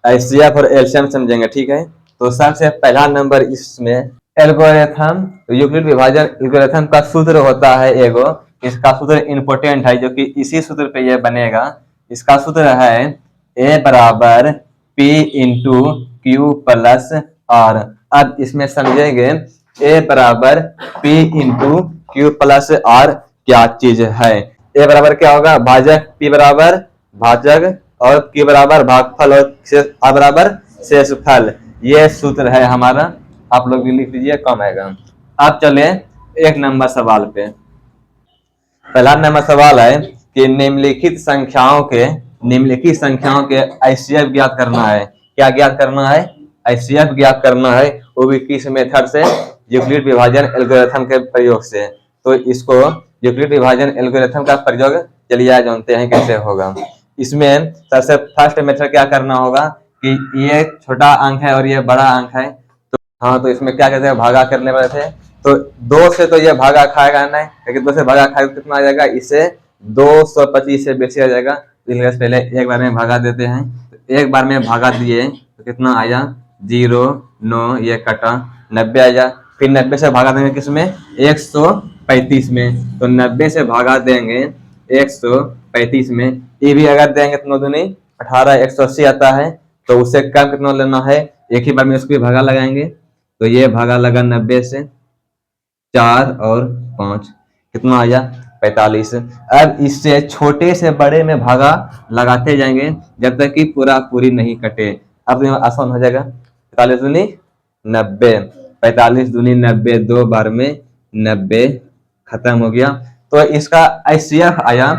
HCF और LCM समझेंगे, ठीक है। तो सबसे पहला नंबर इसमें एल्गोरिथम, यूक्लिड विभाजन एल्गोरिथम का सूत्र होता है एगो। इसका सूत्र इंपोर्टेंट है, जो कि इसी सूत्र पे ये बनेगा। इसका सूत्र है ए बराबर P into Q plus R. अब इसमें समझेंगे ए बराबर P into Q plus R क्या चीज है। ए बराबर क्या होगा, भाजक, पी बराबर भाजक और क्यू बराबर भागफल और आर बराबर शेषफल। ये सूत्र है हमारा, आप लोग भी लिख लीजिए, कम आएगा। अब चले एक नंबर सवाल पे। पहला नंबर सवाल है कि निम्नलिखित संख्याओं के एचसीएफ ज्ञात करना है। क्या ज्ञात करना है, एचसीएफ ज्ञात करना है, वो भी किस मेथड से, यूक्लिड विभाजन एल्गोरिथम के प्रयोग से। तो इसको यूक्लिड विभाजन एल्गोरिथम का प्रयोग चलिए जानते हैं कैसे होगा। इसमें सबसे फर्स्ट मेथड क्या करना होगा कि ये छोटा अंक है और ये बड़ा अंक है, तो हाँ, तो इसमें क्या कहते हैं, भागा करने वाले थे। तो 2 से तो ये भागा खाएगा नहीं, लेकिन 2 से भागा खाएगा कितना आ जाएगा, इसे 225 से बेसी आ जाएगा। इसलिए पहले एक बार में भागा देते हैं। तो एक बार में भागा दिए तो कितना आया, 0, 9, ये कटा, 90 आया। फिर 90 से भागा देंगे किसमें, 135 में। तो 90 से भागा देंगे 135 में। ये भी अगर देंगे तो 9 दूनी 18, 180 आता है। तो उससे कम कितना लेना है, एक ही बार में उसको भी भागा लगाएंगे। तो ये भागा लगा 90 से, 4 और 5 कितना आया, 45। अब इससे छोटे से बड़े में भागा लगाते जाएंगे जब तक कि पूरा पूरी नहीं कटे। अब आसान हो जाएगा, 45 दूनी 90, 45 दूनी 90, 2 बार में 90 खत्म हो गया। तो इसका एचसीएफ आया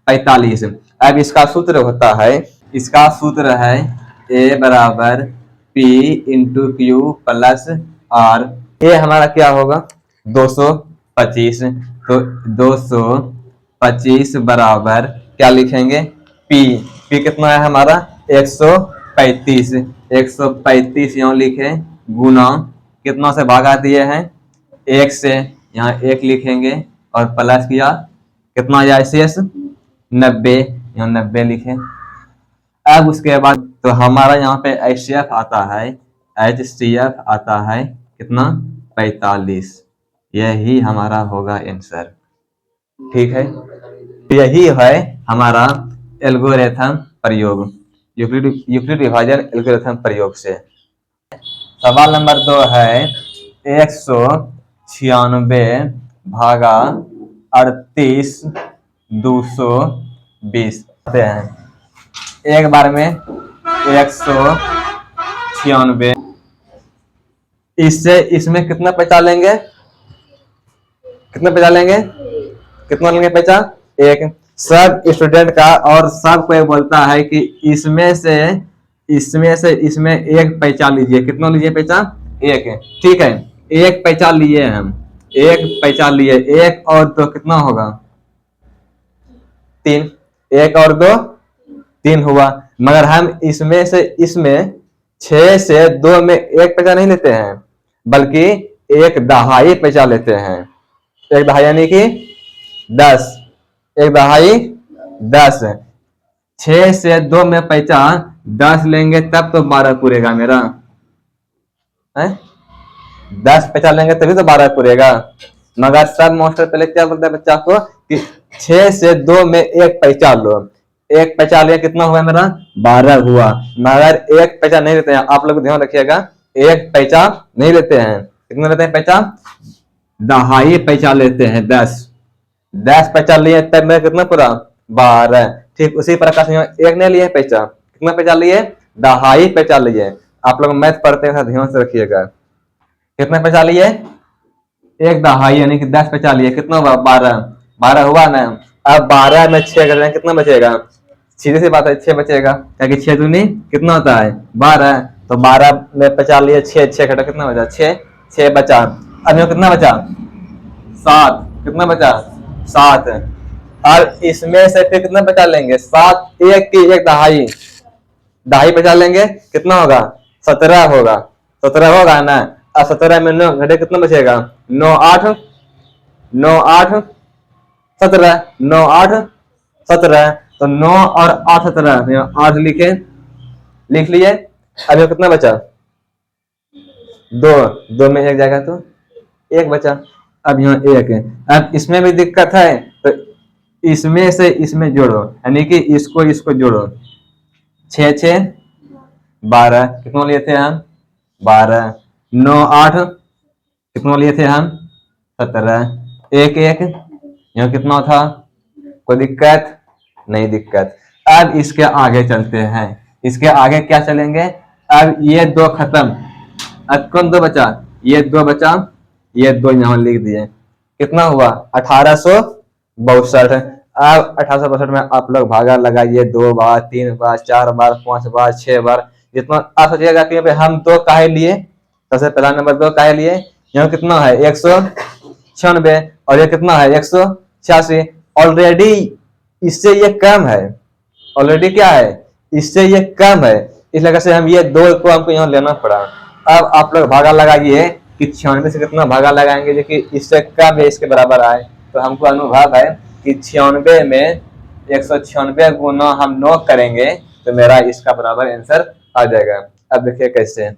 45। अब इसका सूत्र होता है, इसका सूत्र है ए बराबर P into Q plus R. ये हमारा क्या होगा, 225। तो 225 बराबर क्या लिखेंगे, पी कितना है हमारा, 135। 135 यहाँ लिखे, गुना कितना से भागा दिए हैं, 1 से, यहाँ 1 लिखेंगे और प्लस किया, कितना आया शेष, 90, यहाँ 90 लिखे। अब उसके बाद तो हमारा यहाँ पे एचसीएफ आता है, एचसीएफ आता है कितना, 45। यही हमारा होगा आंसर, ठीक है। यही है हमारा एल्गोरिथम प्रयोग, यूक्लिड विभाजन एल्गोरिथम प्रयोग से। सवाल नंबर 2 है 196 भागा 38 220 हैं। एक बार में 196, इससे इसमें कितना पैसा लेंगे, कितना पैसा लेंगे, कितना लेंगे पैसा, 1। सब स्टूडेंट का और सब कोई बोलता है कि इसमें से इसमें 1 पैसा लीजिए। कितना लीजिए पैसा, 1, ठीक है। 1 पैसा लिए हम, 1 पैसा लिए, 1 और 2 कितना होगा, 3, 1 और 2 3 हुआ। मगर हम इसमें से इसमें 6 से 2 में 1 पैसा नहीं लेते हैं, बल्कि 1 दहाई पैसा लेते हैं। 1 दहाई यानी कि 10, 1 दहाई 10। 6 से 2 में पैसा 10 लेंगे तब तो 12 पूरेगा मेरा, है 10 पैसा लेंगे तभी तो 12 पूरेगा। मगर सब मास्टर पहले क्या बोलता है बच्चा को कि 6 से 2 में 1 पैसा लो। 1 पैसा लिया कितना हुआ मेरा, 12 हुआ। मगर 1 पैसा नहीं लेते हैं, आप लोग ध्यान रखिएगा, 1 पैसा नहीं लेते हैं। कितना लेते हैं पैसा, दहाई पैसा लेते हैं, 10 पैसा लिए तब मेरा कितना पूरा, 12। ठीक उसी प्रकार से 1 नहीं लिए पैसा, कितना पैसा लिए, दहाई पैसा लिए। आप लोग मैथ पढ़ते हैं, ध्यान से रखिएगा। कितना पैसा लिए, 1 दहाई यानी कि 10 पैसा लिए, कितना हुआ, 12 हुआ ना। अब 12 में 6 कर कितना बचेगा, सीधी सी बात है 6 बचेगा, क्योंकि 6 दूनी कितना होता है, 12। तो 12 में 50 लिए, 6 घटा कितना बचा, 6 बचा। अब कितना बचा, 7, कितना बचा, 7। और इसमें से फिर कितना बचा लेंगे, 7, 1 की 1 दहाई, दहाई बचा लेंगे, कितना होगा, 17 होगा, 17 होगा ना। अब 17 में 9 घटे कितना बचेगा, 9 8 9 8 17, 9 8 17। तो 9 और 8 17, 8 लिख लिए। अब यहाँ कितना बचा? 2, 2 में 1 जाएगा तो 1 बचा। अब यहाँ 1 है। अब इसमें भी दिक्कत है तो इसमें से इसमें जोड़ो, यानी कि इसको इसको जोड़ो। 6 6 12 कितना लिए थे हम? 12। 9 8 कितना लिए थे हम? 17। 1 1 यहाँ कितना था? कोई दिक्कत नहीं? दिक्कत। अब इसके आगे चलते हैं। इसके आगे क्या चलेंगे? अब ये 2 खत्म, अब कौन 2 बचा? ये 2 बचा, ये 2 यहाँ लिख दिए। कितना हुआ? 1862। अब 1862 में आप लोग भागा लगाइए 2 बार, 3 बार, 4 बार, 5 बार, 6 बार, जितना आप सोचिएगा कि हम 2 काहे लिए। सबसे पहला नंबर 2 काहे लिए? यहाँ कितना है? 196 और ये कितना है? 186। ऑलरेडी इससे ये कम है, ऑलरेडी क्या है? इससे ये कम है, इस वजह से हम ये 2 को हमको यहाँ लेना पड़ा। अब आप लोग भागा लगाइए कि 96 से कितना भागा लगाएंगे जो कि इससे कम है, इसके बराबर आए। तो हमको अनुभव है कि 96 में 196 गुना हम 9 करेंगे तो मेरा इसका बराबर आंसर आ जाएगा। अब देखिए कैसे।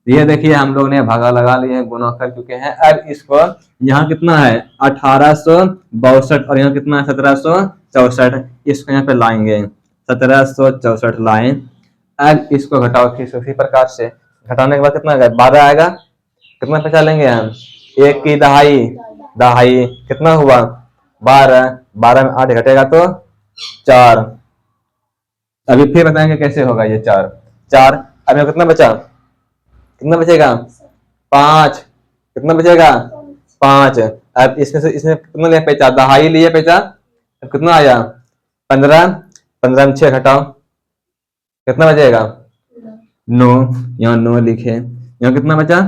ये देखिए हम लोग ने भागा लगा लिए हैं, गुना कर चुके हैं। अब इसको यहाँ कितना है? 1862 और यहाँ कितना है? 1764। इसको यहाँ पे लाएंगे, 1764 लाएं। अब इसको घटाओ फिर उसी प्रकार से। घटाने के बाद कितना आएगा? 12 आएगा। कितना बचा लेंगे हम? 1 की दहाई, दहाई कितना हुआ? 12। 12 में 8 घटेगा तो 4। अभी फिर बताएंगे कैसे होगा ये 4 4। अब यहाँ कितना बचा? कितना बचेगा? 5। कितना बचेगा? 5। अब इसमें से इसमें कितना लिया? पैसा, दहाई लिए पैसा। अब कितना आया? 15। 15 में 6 घटाओ, कितना बचेगा? 9। यहाँ 9 लिखे। यहाँ कितना बचा?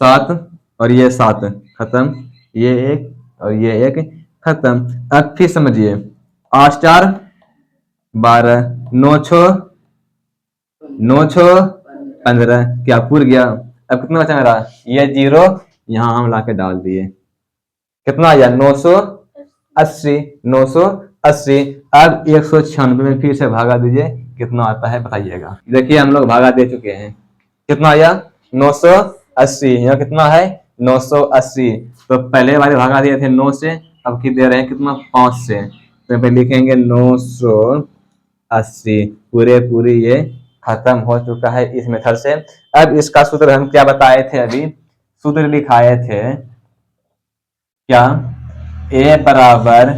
7 और ये 7 खत्म, ये 1 और ये 1 खत्म। अब फिर समझिए, 8 4 12, 9 6 9 6 15, क्या पूर गया? अब कितना बचा मेरा? ये 0 यहाँ हम लाके डाल दिए। कितना आया? 980। 980। अब 196 में फिर से भागा दीजिए, कितना आता है बताइएगा। देखिए हम लोग भागा दे चुके हैं। कितना आया? 980। यहाँ कितना है? 980। तो पहले वाले भागा दिए थे 9 से, अब की दे रहे हैं कितना? 5 से। तो यहाँ पे लिखेंगे 980। पूरे पूरी ये खत्म हो चुका है इस मेथड से। अब इसका सूत्र हम क्या बताए थे? अभी सूत्र लिखाए थे क्या? A बराबर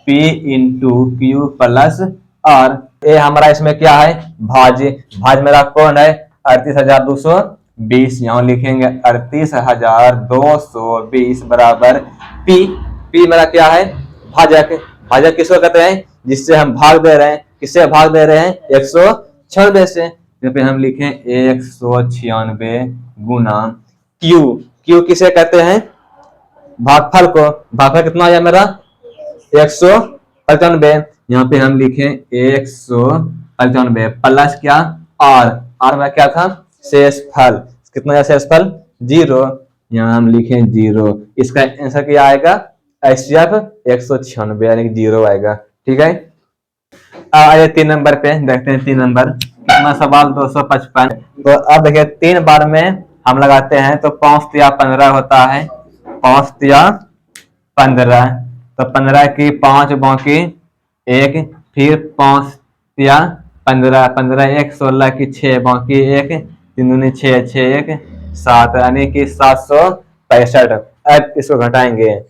P into Q plus R। ए हमारा इसमें क्या है? भाज्य। भाज्य मेरा कौन है? 38,220। यहाँ लिखेंगे 38,220 बराबर P। P मेरा क्या है? भाजक। भाजक किसको कहते हैं? जिससे हम भाग दे रहे हैं। किससे भाग दे रहे हैं? 196 से। यहाँ पे हम लिखें 196 गुना Q। Q किसे कहते हैं? भागफल को। भागफल कितना आया मेरा? 195। यहाँ पे हम लिखें 195 प्लस क्या? R। R में क्या था? शेषफल। कितना आया शेषफल? 0। यहाँ हम लिखें 0। इसका आंसर क्या आएगा? HCF 196 यानी कि 0 आएगा। ठीक है। आइए 3 नंबर पे देखते हैं। 3 नंबर कितना? सवाल 255। तो अब देखिए 3 बार में हम लगाते हैं तो 5 या 15 होता है। 5 या 15, तो 15 की 5 बाकी 1, फिर 5 या 15, 15 1 16 की 6 बाकी 1, 3 दूनी 6 6 1 7 यानी कि 765। अब इसको घटाएंगे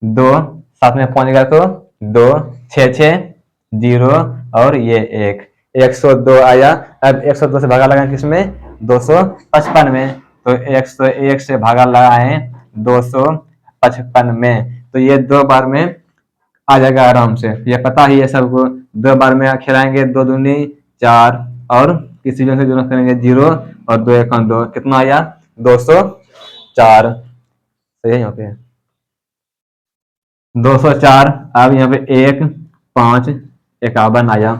2, 7 में 5 गया तो 2, 6 6 0 और ये 1, 102 आया। अब 102 से भागा लगाएं किसमें? 255 में। तो 101 से भागा लगाएं 255 में, तो ये 2 बार में आ जाएगा आराम से। ये पता ही है सबको। 2 बार में खिलाएंगे 2 दूनी 4 और किसी से जुड़ा करेंगे 0 और 2 1 2। कितना आया? 204। सही है यहाँ पे 204। अब यहाँ पे 1 5 51 आया।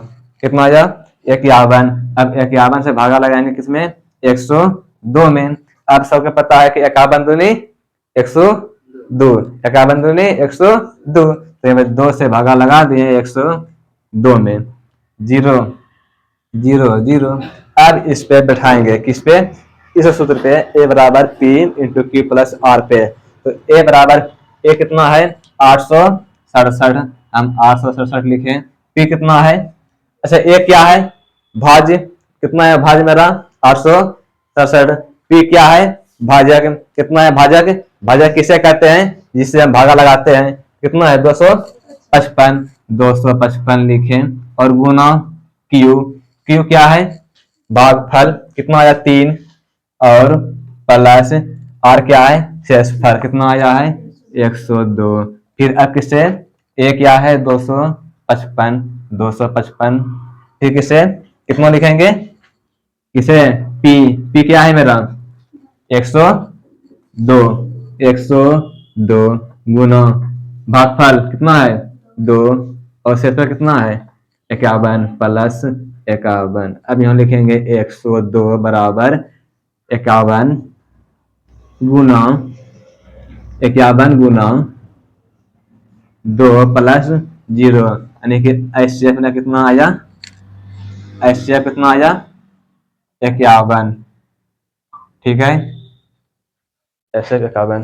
कितना आया? 51। अब 51 से भागा लगाएंगे किसमें? 102 में। अब सबको पता है कि 51 दूनी 102, 51 दूनी 102। तो 2 से भागा लगा दिए 102 में। 0 जीरो जीरो। अब इस पे बैठाएंगे, किस पे, इस सूत्र पे, ए बराबर P into Q plus R पे। तो ए बराबर, ए कितना है 867, हम 867 लिखें। पी कितना है, अच्छा ए क्या है, भाज्य कितना है, भाज्य मेरा 867। पी क्या है, भाजक कितना है, भाजक, भाजक किसे कहते हैं, जिससे हम भागा लगाते हैं, कितना है 255, 255 लिखें। और गुना क्यू, क्यू क्या है, भागफल कितना आया 3, और प्लस आर क्या है, शेषफल कितना आया है 102। फिर अब किससे, ए क्या है 255, 255। फिर किसे कितना लिखेंगे, किसे, पी, पी क्या है मेरा 102, 102 गुना भागफल कितना है 2, और शेषफल कितना है 51 प्लस 51। अब यहाँ लिखेंगे 102 बराबर 51 गुना 51 गुना 2 प्लस 0, यानी कि ऐसे अपना कितना आया, ऐसे कितना आया 51, ठीक है, ऐसे 51।